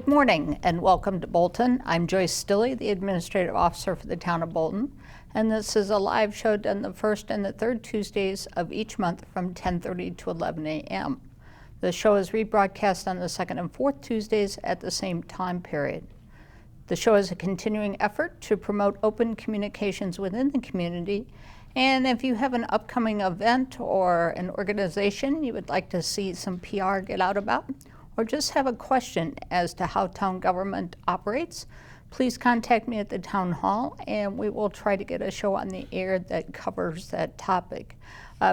Good morning and welcome to Bolton. I'm Joyce Stilley, the Administrative Officer for the Town of Bolton, and this is a live show done the first and the third Tuesdays of each month from 10:30 to 11 a.m. The show is rebroadcast on the second and fourth Tuesdays at the same time period. The show is a continuing effort to promote open communications within the community, and if you have an upcoming event or an organization you would like to see some PR get out about, or just have a question as to how town government operates, please contact me at the town hall and we will try to get a show on the air that covers that topic.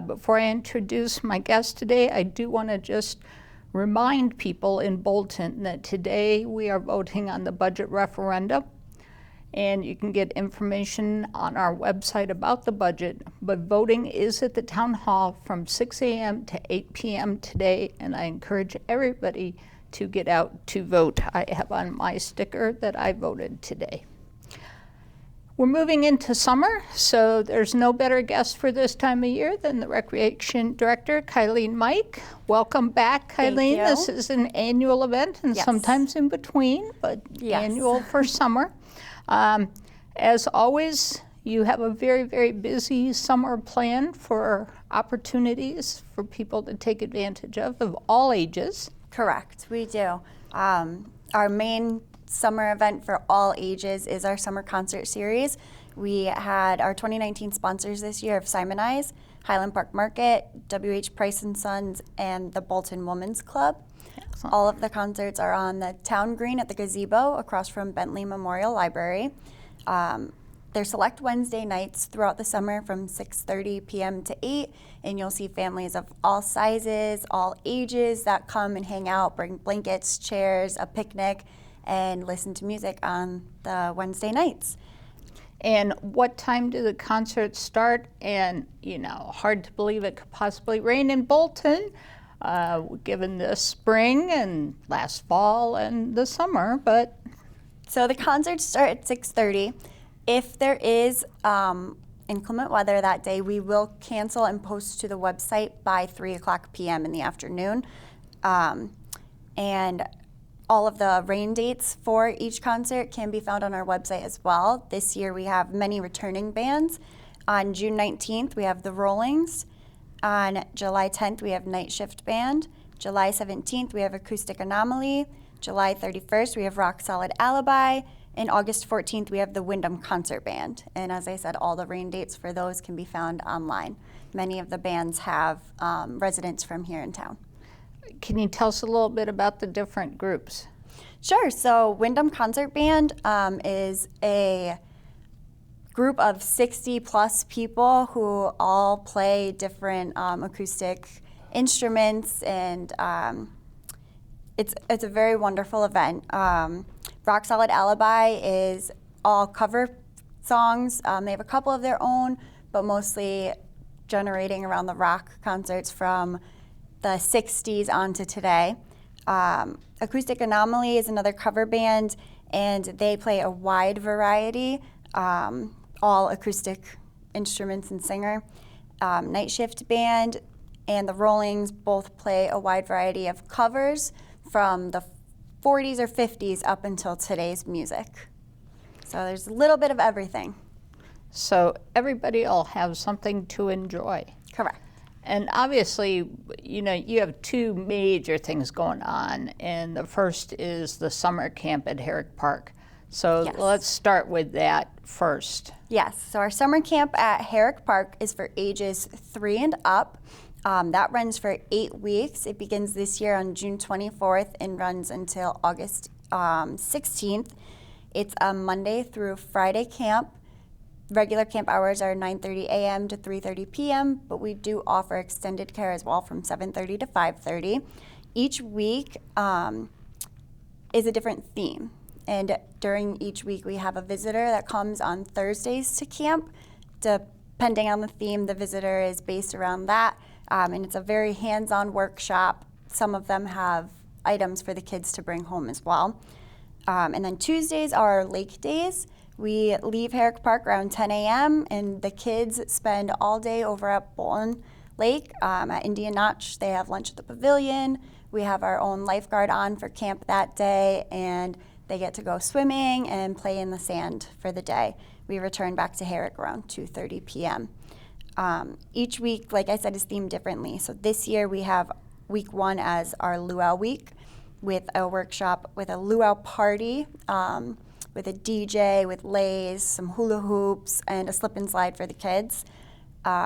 Before I introduce my guest today, I do want to just remind people in Bolton that today we are voting on the budget referendum, and you can get information on our website about the budget, but voting is at the town hall from 6 a.m. to 8 p.m. today, and I encourage everybody to get out to vote. I have on my sticker that I voted today. We're moving into summer, so there's no better guest for this time of year than the Recreation Director, Kylene Mike. Welcome back, Kylene. This is an annual event, and sometimes in between, but annual for summer. As always, you have a very, very busy summer plan for opportunities for people to take advantage of all ages. Correct, we do. Our main summer event for all ages is our summer concert series. We had our 2019 sponsors this year of Simon Eyes, Highland Park Market, W.H. Price & Sons, and the Bolton Women's Club. Excellent. All of the concerts are on the town green at the gazebo across from Bentley Memorial Library. They're select Wednesday nights throughout the summer from 6:30 p.m. to 8, and you'll see families of all sizes, all ages that come and hang out, bring blankets, chairs, a picnic, and listen to music on the Wednesday nights. And what time do the concerts start? And, hard to believe it could possibly rain in Bolton, given the spring and last fall and the summer, but. So the concerts start at 6:30. If there is inclement weather that day, we will cancel and post to the website by 3:00 p.m. in the afternoon. And all of the rain dates for each concert can be found on our website as well. This year we have many returning bands. On June 19th, we have the Rollings. On July 10th, we have Night Shift Band. July 17th, we have Acoustic Anomaly. July 31st, we have Rock Solid Alibi. And August 14th, we have the Wyndham Concert Band. And as I said, all the rain dates for those can be found online. Many of the bands have residents from here in town. Can you tell us a little bit about the different groups? Sure. So Wyndham Concert Band is a group of 60 plus people who all play different acoustic instruments, and it's a very wonderful event. Rock Solid Alibi is all cover songs. They have a couple of their own, but mostly generating around the rock concerts from the 60s on to today. Acoustic Anomaly is another cover band, and they play a wide variety, all acoustic instruments and singer. Night Shift Band and the Rollings both play a wide variety of covers from the 40s or 50s up until today's music. So there's a little bit of everything. So everybody will have something to enjoy. Correct. And obviously, you have two major things going on, and the first is the summer camp at Herrick Park. So let's start with that first. Yes, so our summer camp at Herrick Park is for ages 3 and up. That runs for 8 weeks. It begins this year on June 24th and runs until August 16th. It's a Monday through Friday camp. Regular camp hours are 9:30 a.m. to 3:30 p.m., but we do offer extended care as well from 7:30 to 5:30. Each week is a different theme, and during each week we have a visitor that comes on Thursdays to camp. Depending on the theme, the visitor is based around that, and it's a very hands-on workshop. Some of them have items for the kids to bring home as well. And then Tuesdays are lake days. We leave Herrick Park around 10 a.m. and the kids spend all day over at Bolton Lake at Indian Notch. They have lunch at the pavilion. We have our own lifeguard on for camp that day, and they get to go swimming and play in the sand for the day. We return back to Herrick around 2:30 p.m. Each week, like I said, is themed differently. So this year we have week 1 as our luau week, with a workshop with a luau party, with a DJ, with lays, some hula hoops, and a slip and slide for the kids.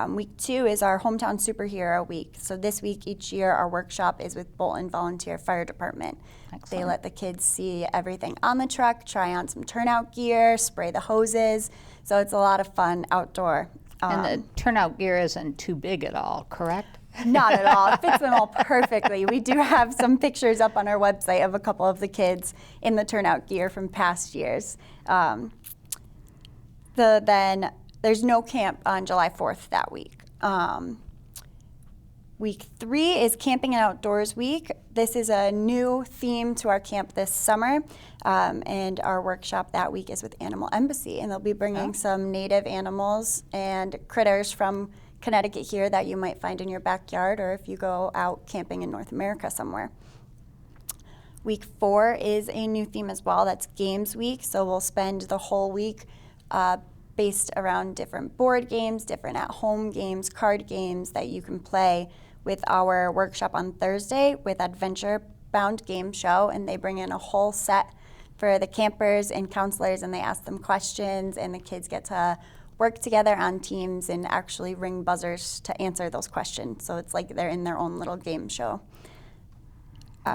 Week 2 is our hometown superhero week. So this week, each year, our workshop is with Bolton Volunteer Fire Department. Excellent. They let the kids see everything on the truck, try on some turnout gear, spray the hoses. So it's a lot of fun outdoor. And the turnout gear isn't too big at all, correct? Not at all. It fits them all perfectly. We do have some pictures up on our website of a couple of the kids in the turnout gear from past years. Then there's no camp on July 4th that week. Week 3 is Camping and Outdoors Week. This is a new theme to our camp this summer, and our workshop that week is with Animal Embassy, and they'll be bringing some native animals and critters from Connecticut here that you might find in your backyard, or if you go out camping in North America somewhere. Week 4 is a new theme as well. That's Games Week, so we'll spend the whole week based around different board games, different at-home games, card games that you can play with our workshop on Thursday with Adventure Bound Game Show, and they bring in a whole set for the campers and counselors, and they ask them questions, and the kids get to work together on teams and actually ring buzzers to answer those questions. So it's like they're in their own little game show.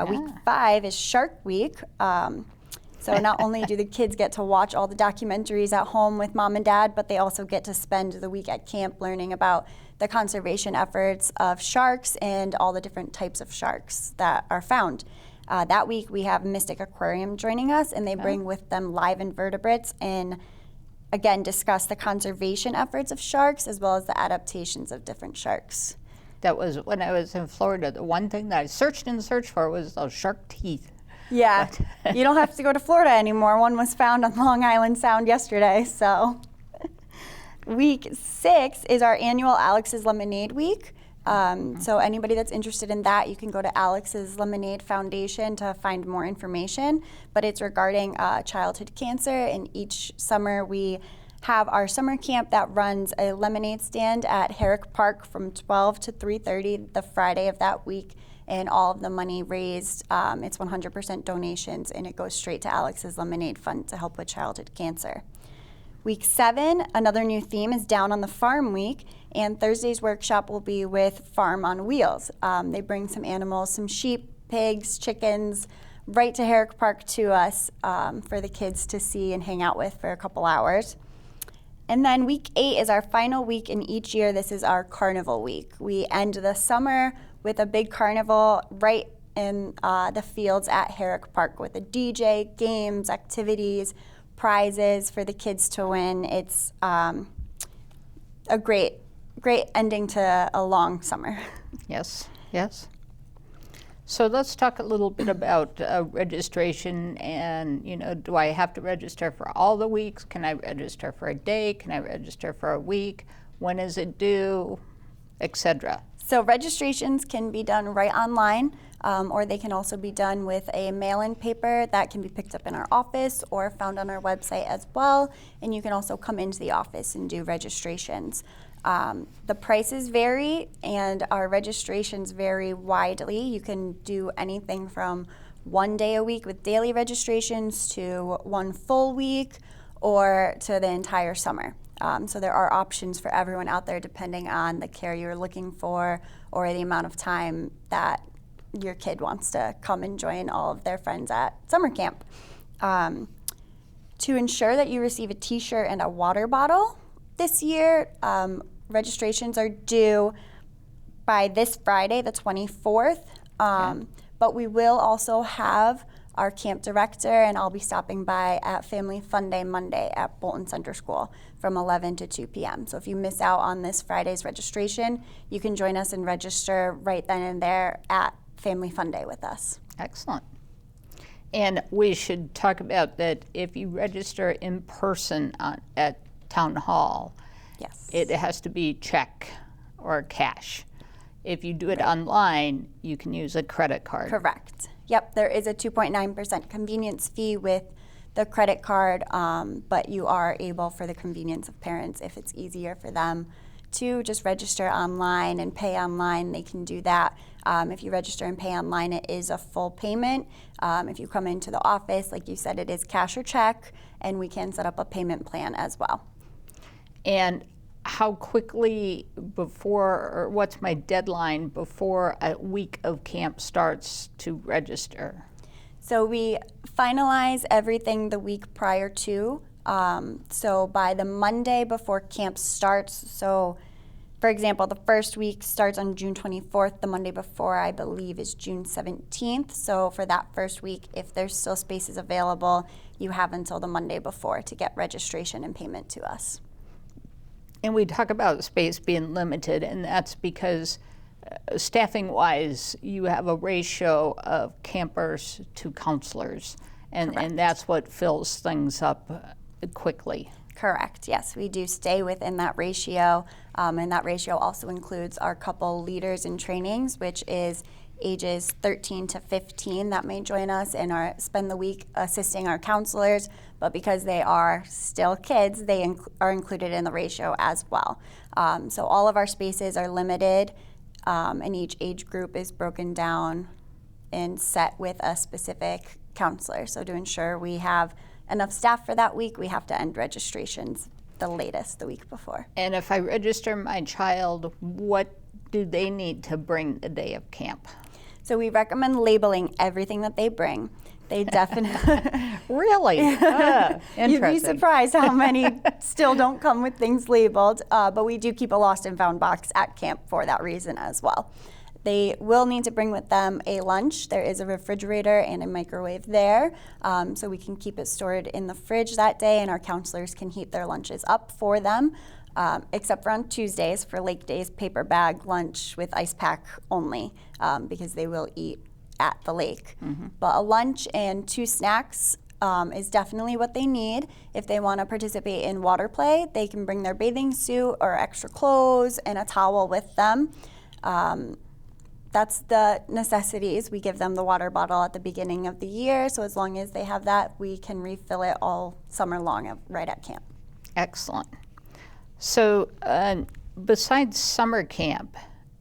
Week 5 is Shark Week. So not only do the kids get to watch all the documentaries at home with mom and dad, but they also get to spend the week at camp learning about the conservation efforts of sharks and all the different types of sharks that are found. That week we have Mystic Aquarium joining us, and they bring with them live invertebrates and again discuss the conservation efforts of sharks as well as the adaptations of different sharks. That was when I was in Florida. The one thing that I searched and searched for was those shark teeth. Yeah, you don't have to go to Florida anymore. One was found on Long Island Sound yesterday, so. Week 6 is our annual Alex's Lemonade Week. So anybody that's interested in that, you can go to Alex's Lemonade Foundation to find more information. But it's regarding childhood cancer, and each summer we have our summer camp that runs a lemonade stand at Herrick Park from 12 to 3:30 the Friday of that week. And all of the money raised, it's 100% donations, and it goes straight to Alex's Lemonade Fund to help with childhood cancer. Week 7, another new theme is Down on the Farm Week, and Thursday's workshop will be with Farm on Wheels. They bring some animals, some sheep, pigs, chickens, right to Herrick Park to us for the kids to see and hang out with for a couple hours. And then week 8 is our final week in each year. This is our Carnival Week. We end the summer with a big carnival right in the fields at Herrick Park with a DJ, games, activities, prizes for the kids to win. It's a great ending to a long summer. Yes, yes. So let's talk a little bit about registration and, do I have to register for all the weeks? Can I register for a day? Can I register for a week? When is it due, etc.? So registrations can be done right online, or they can also be done with a mail-in paper that can be picked up in our office or found on our website as well. And you can also come into the office and do registrations. The prices vary, and our registrations vary widely. You can do anything from 1 day a week with daily registrations to 1 full week or to the entire summer. So there are options for everyone out there depending on the care you're looking for or the amount of time that your kid wants to come and join all of their friends at summer camp. To ensure that you receive a t-shirt and a water bottle this year, registrations are due by this Friday, the 24th. But we will also have our camp director, and I'll be stopping by at Family Fun Day Monday at Bolton Center School from 11 to 2 p.m. So if you miss out on this Friday's registration, you can join us and register right then and there at Family Fun Day with us. Excellent. And we should talk about that if you register in person at Town Hall, yes, it has to be check or cash. If you do it online, you can use a credit card. Correct. Yep, there is a 2.9% convenience fee with the credit card, but you are able, for the convenience of parents, if it's easier for them to just register online and pay online, they can do that. If you register and pay online, it is a full payment. If you come into the office, like you said, it is cash or check, and we can set up a payment plan as well. And how quickly before, or what's my deadline before a week of camp starts to register? So we finalize everything the week prior to. So by the Monday before camp starts, so for example, the first week starts on June 24th. The Monday before, I believe, is June 17th. So for that first week, if there's still spaces available, you have until the Monday before to get registration and payment to us. And we talk about space being limited, and that's because staffing-wise, you have a ratio of campers to counselors, and that's what fills things up quickly. Correct, yes, we do stay within that ratio, and that ratio also includes our couple leaders in trainings, which is ages 13 to 15 that may join us and spend the week assisting our counselors, but because they are still kids, they are included in the ratio as well. So all of our spaces are limited, and each age group is broken down and set with a specific counselor. So to ensure we have enough staff for that week, we have to end registrations the latest the week before. And if I register my child, what do they need to bring the day of camp? So we recommend labeling everything that they bring. They definitely... Really? Interesting. You'd be surprised how many still don't come with things labeled, but we do keep a lost and found box at camp for that reason as well. They will need to bring with them a lunch. There is a refrigerator and a microwave there, so we can keep it stored in the fridge that day, and our counselors can heat their lunches up for them, except for on Tuesdays for lake days, paper bag lunch with ice pack only, because they will eat at the lake. But a lunch and 2 snacks is definitely what they need. If they want to participate in water play, they can bring their bathing suit or extra clothes and a towel with them. That's the necessities. We give them the water bottle at the beginning of the year, so as long as they have that, we can refill it all summer long right at camp. Excellent. So besides summer camp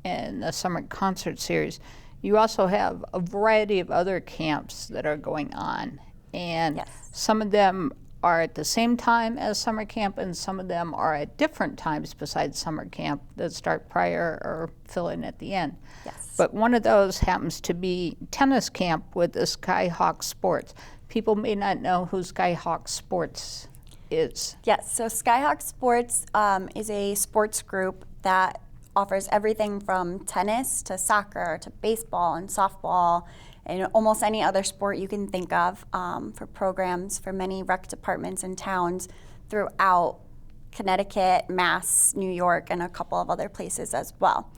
and the summer concert series, you also have a variety of other camps that are going on, and Yes. some of them are at the same time as summer camp, and some of them are at different times besides summer camp that start prior or fill in at the end. Yes. But one of those happens to be tennis camp with the Skyhawk Sports. People may not know who Skyhawk Sports is. Yes, so Skyhawk Sports is a sports group that offers everything from tennis to soccer to baseball and softball and almost any other sport you can think of, for programs for many rec departments and towns throughout Connecticut, Mass, New York, and a couple of other places as well.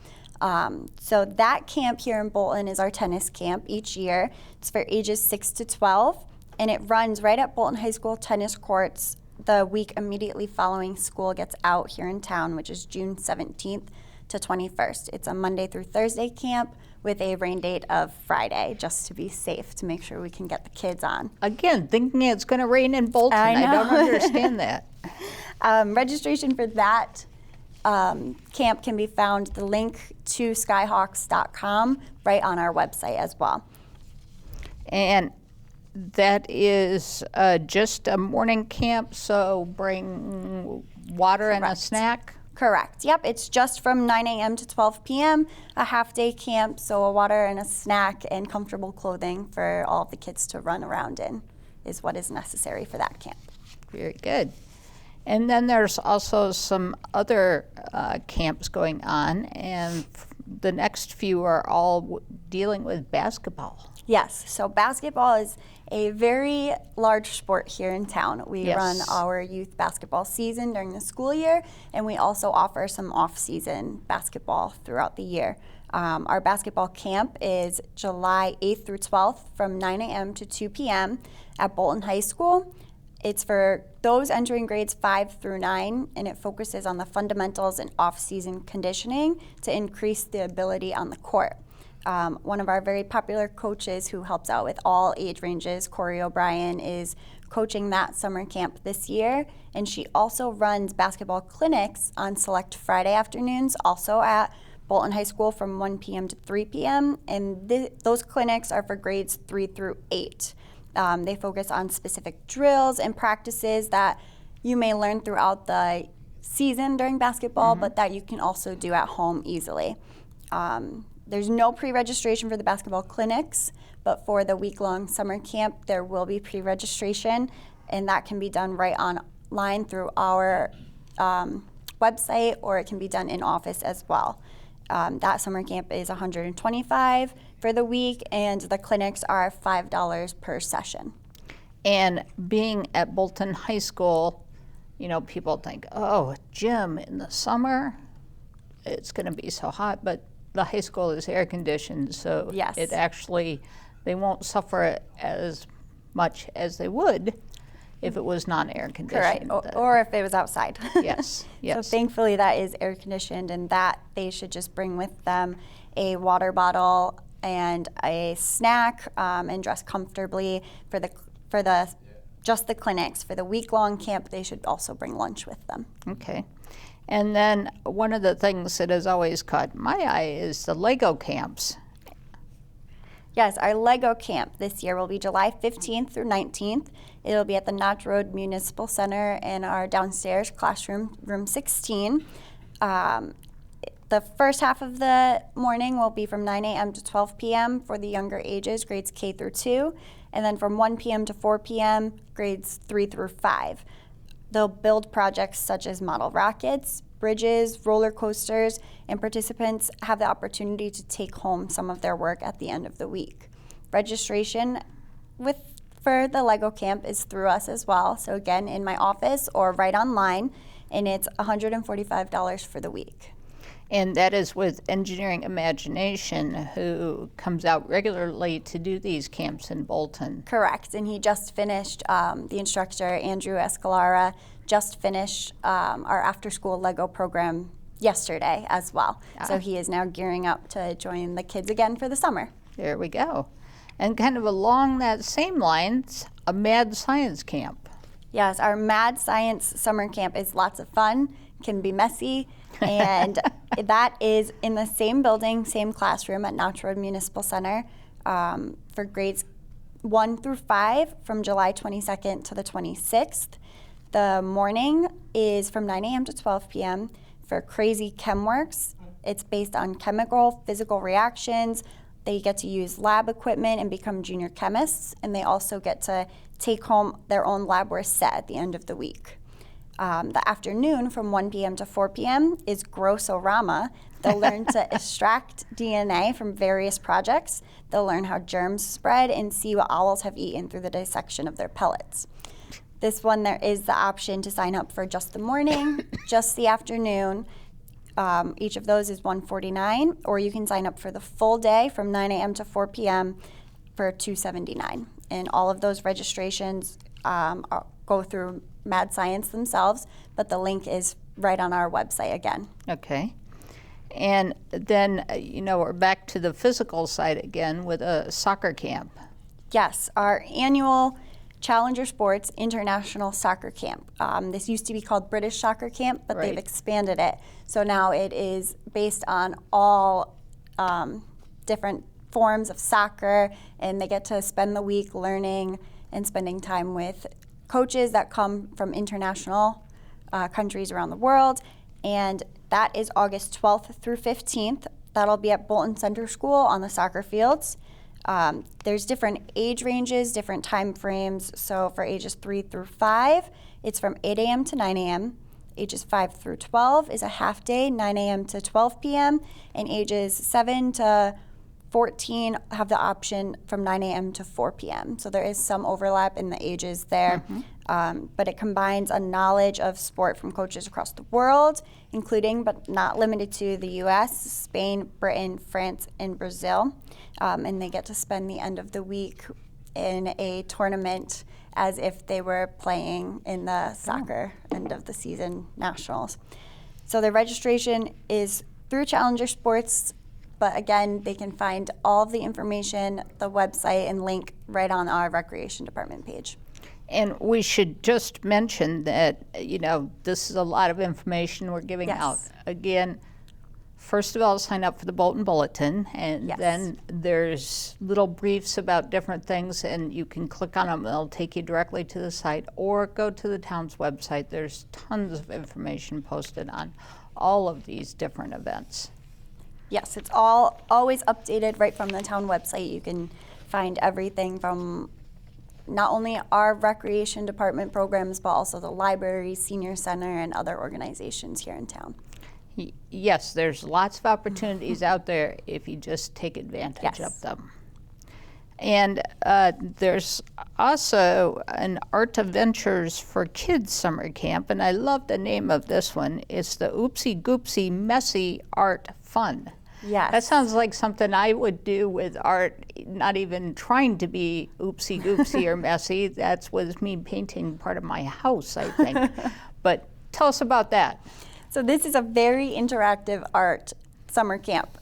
So that camp here in Bolton is our tennis camp each year. It's for ages 6 to 12, and it runs right at Bolton High School tennis courts the week immediately following school gets out here in town, which is June 17th to 21st. It's a Monday through Thursday camp with a rain date of Friday, just to be safe, to make sure we can get the kids on. Again, thinking it's going to rain in Bolton. I know. I don't understand that. Registration for that camp can be found, the link to skyhawks.com, right on our website as well. And that is just a morning camp, so bring water and a Correct. snack? Correct. Yep, it's just from 9 a.m. to 12 p.m., a half-day camp, so a water and a snack and comfortable clothing for all of the kids to run around in is what is necessary for that camp. Very good. And then there's also some other camps going on, and the next few are all dealing with basketball. Yes, so basketball is a very large sport here in town. We Yes. run our youth basketball season during the school year, and we also offer some off-season basketball throughout the year. Our basketball camp is July 8th through 12th from 9 a.m. to 2 p.m. at Bolton High School. It's for those entering grades 5 through 9, and it focuses on the fundamentals and off-season conditioning to increase the ability on the court. One of our very popular coaches who helps out with all age ranges, Corey O'Brien, is coaching that summer camp this year, and she also runs basketball clinics on select Friday afternoons, also at Bolton High School from 1 p.m. to 3 p.m., and those clinics are for grades 3 through 8. They focus on specific drills and practices that you may learn throughout the season during basketball, but that you can also do at home easily. There's no pre-registration for the basketball clinics, but for the week-long summer camp, there will be pre-registration, and that can be done right online through our website, or it can be done in office as well. That summer camp is $125 for the week, and the clinics are $5 per session. And being at Bolton High School, you know, people think, oh, gym in the summer, it's going to be so hot, but the high school is air conditioned, so Yes. it actually, they won't suffer as much as they would if it was non-air conditioned. Correct, or if it was outside. Yes, yes. So thankfully that is air conditioned, and that they should just bring with them a water bottle and a snack, and dress comfortably for the just the clinics. For the week-long camp, they should also bring lunch with them. Okay. And then one of the things that has always caught my eye is the Lego camps. Yes, our Lego camp this year will be July 15th through 19th. It'll be at the Notch Road Municipal Center in our downstairs classroom, room 16. The first half of the morning will be from 9 a.m. to 12 p.m. for the younger ages, grades K through 2, and then from 1 p.m. to 4 p.m., grades 3 through 5. They'll build projects such as model rockets, bridges, roller coasters, and participants have the opportunity to take home some of their work at the end of the week. Registration for the Lego camp is through us as well, so again, in my office or right online, and it's $145 for the week. And that is with Engineering Imagination, who comes out regularly to do these camps in Bolton. Correct, and he just finished, the instructor, Andrew Escalara, just finished our after-school Lego program yesterday as well. So he is now gearing up to join the kids again for the summer. There we go. And kind of along that same lines, a Mad Science Camp. Yes, our Mad Science summer camp is lots of fun, can be messy, and that is in the same building, same classroom at Notch Road Municipal Center for grades 1 through 5 from July 22nd to the 26th. The morning is from 9 a.m. to 12 p.m. for Crazy ChemWorks. It's based on chemical, physical reactions. They get to use lab equipment and become junior chemists, and they also get to take home their own labware set at the end of the week. The afternoon from 1 p.m. to 4 p.m. is Grossorama. They'll learn to extract DNA from various projects. They'll learn how germs spread and see what owls have eaten through the dissection of their pellets. This one, there is the option to sign up for just the morning, just the afternoon. Each of those is $149, or you can sign up for the full day from 9 a.m. to 4 p.m. for $279. And all of those registrations go through Mad Science themselves, but the link is right on our website again. Okay. And then, you know, we're back to the physical side again with a soccer camp. Yes, our annual Challenger Sports International Soccer Camp. This used to be called British Soccer Camp, but they've expanded it. So now it is based on all different forms of soccer, and they get to spend the week learning and spending time with coaches that come from international countries around the world. And that is August 12th through 15th. That'll be at Bolton Center School on the soccer fields. There's different age ranges, different time frames. So for ages 3 through 5, it's from 8 a.m. to 9 a.m. Ages 5 through 12 is a half day, 9 a.m. to 12 p.m. And ages 7 to 14 have the option from 9 a.m. to 4 p.m. So there is some overlap in the ages there. But it combines a knowledge of sport from coaches across the world, including but not limited to the U.S., Spain, Britain, France, and Brazil. And they get to spend the end of the week in a tournament as if they were playing in the soccer end of the season nationals. So the registration is through Challenger Sports, but again, they can find all of the information, the website, and link right on our Recreation Department page. And we should just mention that, this is a lot of information we're giving out. Again, first of all, sign up for the Bolton Bulletin, and then there's little briefs about different things, and you can click on them. They'll take you directly to the site, or go to the town's website. There's tons of information posted on all of these different events. Yes, it's all always updated right from the town website. You can find everything from not only our recreation department programs, but also the library, senior center, and other organizations here in town. Yes, there's lots of opportunities out there if you just take advantage of them. And there's also an Art Adventures for Kids summer camp, and I love the name of this one. It's the Oopsie Goopsie Messy Art Fun. Yes. That sounds like something I would do with art, not even trying to be oopsie goopsie or messy. That was me painting part of my house, I think. But tell us about that. So this is a very interactive art summer camp.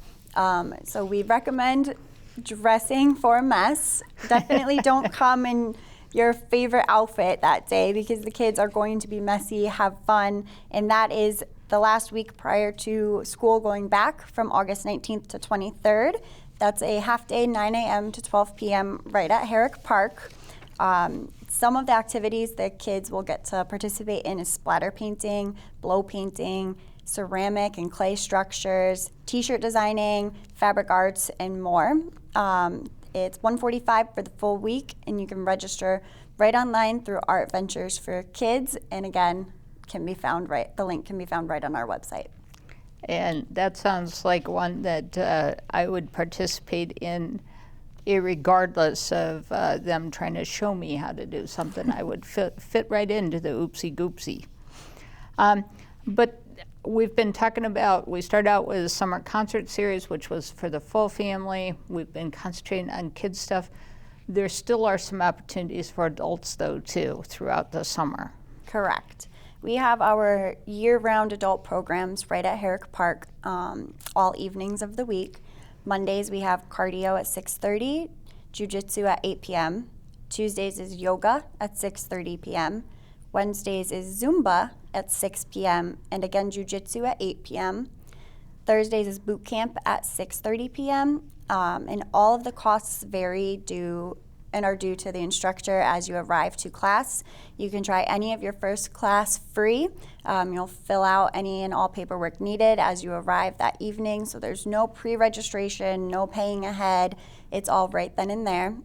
So we recommend dressing for a mess. Definitely don't come in your favorite outfit that day, because the kids are going to be messy, have fun, and that is the last week prior to school going back from August 19th to 23rd. That's a half day, 9 a.m. to 12 p.m. right at Herrick Park. Some of the activities that kids will get to participate in is splatter painting, blow painting, ceramic and clay structures, t-shirt designing, fabric arts, and more. It's $145 for the full week, and you can register right online through Art Ventures for Kids, and again, the link can be found right on our website. And that sounds like one that I would participate in, irregardless of them trying to show me how to do something. I would fit right into the oopsie goopsie. But we've been talking about, we started out with a summer concert series, which was for the full family. We've been concentrating on kids stuff. There still are some opportunities for adults, though, too, throughout the summer. Correct. We have our year-round adult programs right at Herrick Park all evenings of the week. Mondays we have cardio at 6:30, JiuJitsu at 8 p.m. Tuesdays is yoga at 6:30 p.m. Wednesdays is Zumba at 6 p.m. and again JiuJitsu at 8 p.m. Thursdays is boot camp at 6:30 p.m. And all of the costs vary are due to the instructor as you arrive to class. You can try any of your first class free. You'll fill out any and all paperwork needed as you arrive that evening, so there's no pre-registration, no paying ahead. It's all right then and there.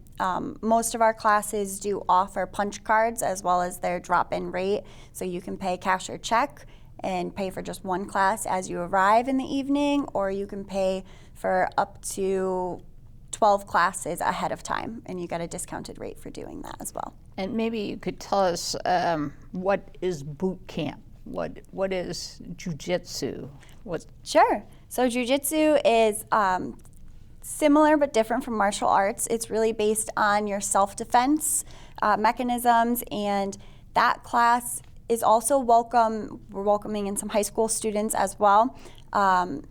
Most of our classes do offer punch cards as well as their drop-in rate, so you can pay cash or check and pay for just one class as you arrive in the evening, or you can pay for up to 12 classes ahead of time, and you get a discounted rate for doing that as well. And maybe you could tell us what is boot camp? What is JiuJitsu? Sure. So JiuJitsu is similar but different from martial arts. It's really based on your self-defense mechanisms, and that class is also welcome. We're welcoming in some high school students as well.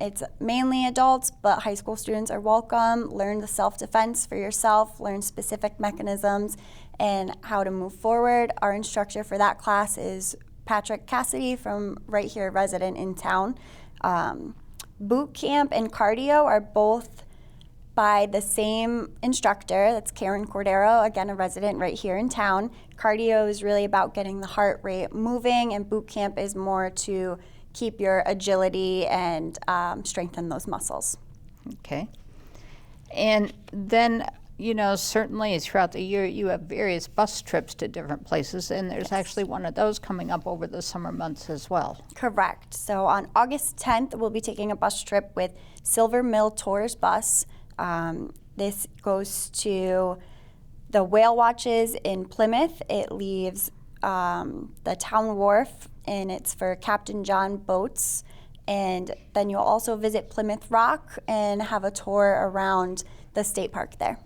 It's mainly adults, but high school students are welcome. Learn the self-defense for yourself, learn specific mechanisms and how to move forward. Our instructor for that class is Patrick Cassidy, from right here, resident in town. Boot camp and cardio are both by the same instructor. That's Karen Cordero, again a resident right here in town. Cardio is really about getting the heart rate moving, and boot camp is more to keep your agility and strengthen those muscles. Okay. And then, certainly throughout the year you have various bus trips to different places, and there's actually one of those coming up over the summer months as well. Correct. So on August 10th, we'll be taking a bus trip with Silver Mill Tours Bus. This goes to the Whale Watches in Plymouth. It leaves the town wharf, and it's for Captain John boats. And then you'll also visit Plymouth Rock and have a tour around the state park there.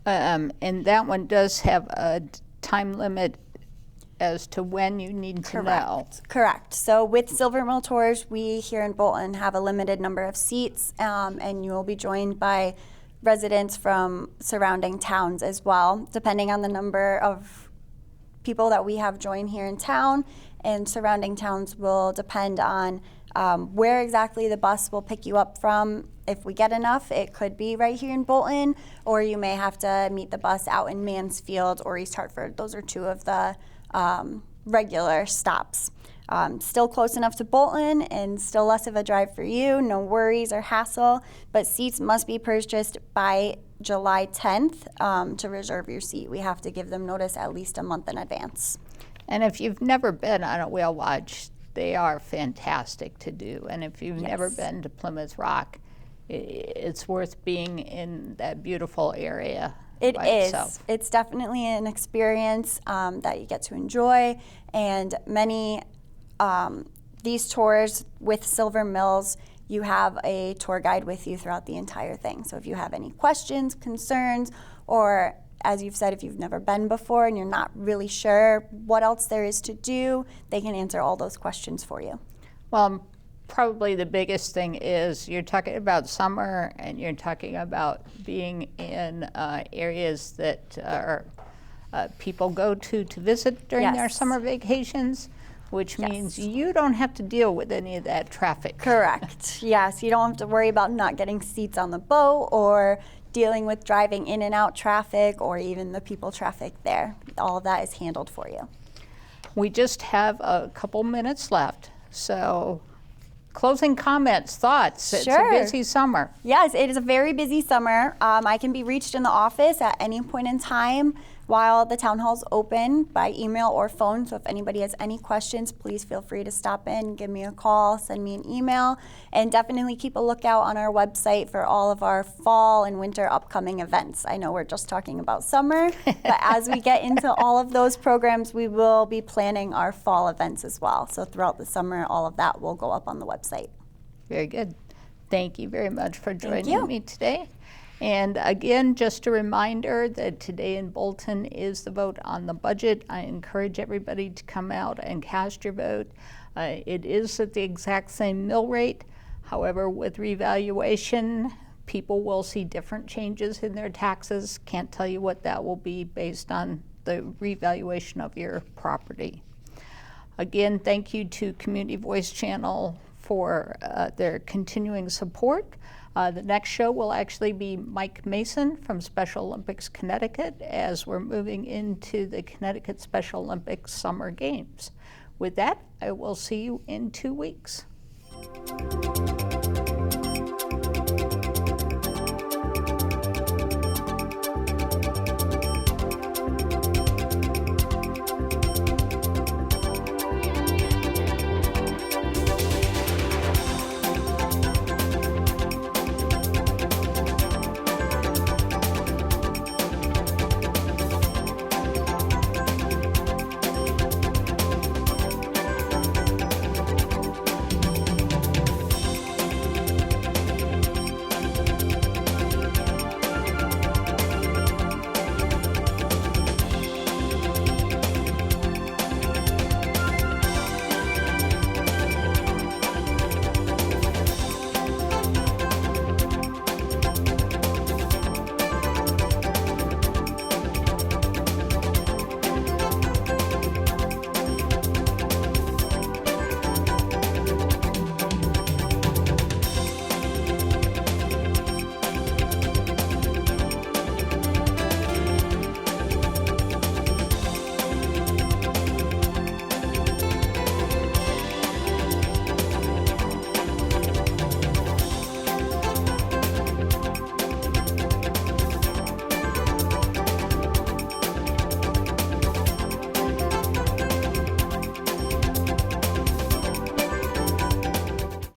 And that one does have a time limit as to when you need to know. Correct. So with Silver Mill Tours, we here in Bolton have a limited number of seats, and you will be joined by residents from surrounding towns as well, depending on the number of people that we have join here in town. And surrounding towns will depend on where exactly the bus will pick you up from. If we get enough, it could be right here in Bolton, or you may have to meet the bus out in Mansfield or East Hartford. Those are two of the regular stops. Still close enough to Bolton and still less of a drive for you, no worries or hassle, but seats must be purchased by July 10th to reserve your seat. We have to give them notice at least a month in advance. And if you've never been on a whale watch, they are fantastic to do. And if you've never been to Plymouth Rock, it's worth being in that beautiful area. It is. It's definitely an experience that you get to enjoy. And many, these tours with Silver Mills, you have a tour guide with you throughout the entire thing. So if you have any questions, concerns, or as you've said, if you've never been before and you're not really sure what else there is to do, they can answer all those questions for you. Well, probably the biggest thing is you're talking about summer and you're talking about being in areas that are, people go to visit during their summer vacations, which means you don't have to deal with any of that traffic. Correct. Yes, you don't have to worry about not getting seats on the boat or dealing with driving in and out traffic or even the people traffic there. All of that is handled for you. We just have a couple minutes left, so closing comments, thoughts. It's a busy summer. Yes, it is a very busy summer. I can be reached in the office at any point in time while the town hall's open by email or phone. So if anybody has any questions, please feel free to stop in, give me a call, send me an email, and definitely keep a lookout on our website for all of our fall and winter upcoming events. I know we're just talking about summer, but as we get into all of those programs, we will be planning our fall events as well. So throughout the summer, all of that will go up on the website. Very good. Thank you very much for joining me today. And again, just a reminder that today in Bolton is the vote on the budget. I encourage everybody to come out and cast your vote. It is at the exact same mill rate. However, with revaluation, people will see different changes in their taxes. Can't tell you what that will be based on the revaluation of your property. Again, thank you to Community Voice Channel for their continuing support. The next show will actually be Mike Mason from Special Olympics Connecticut as we're moving into the Connecticut Special Olympics Summer Games. With that, I will see you in 2 weeks.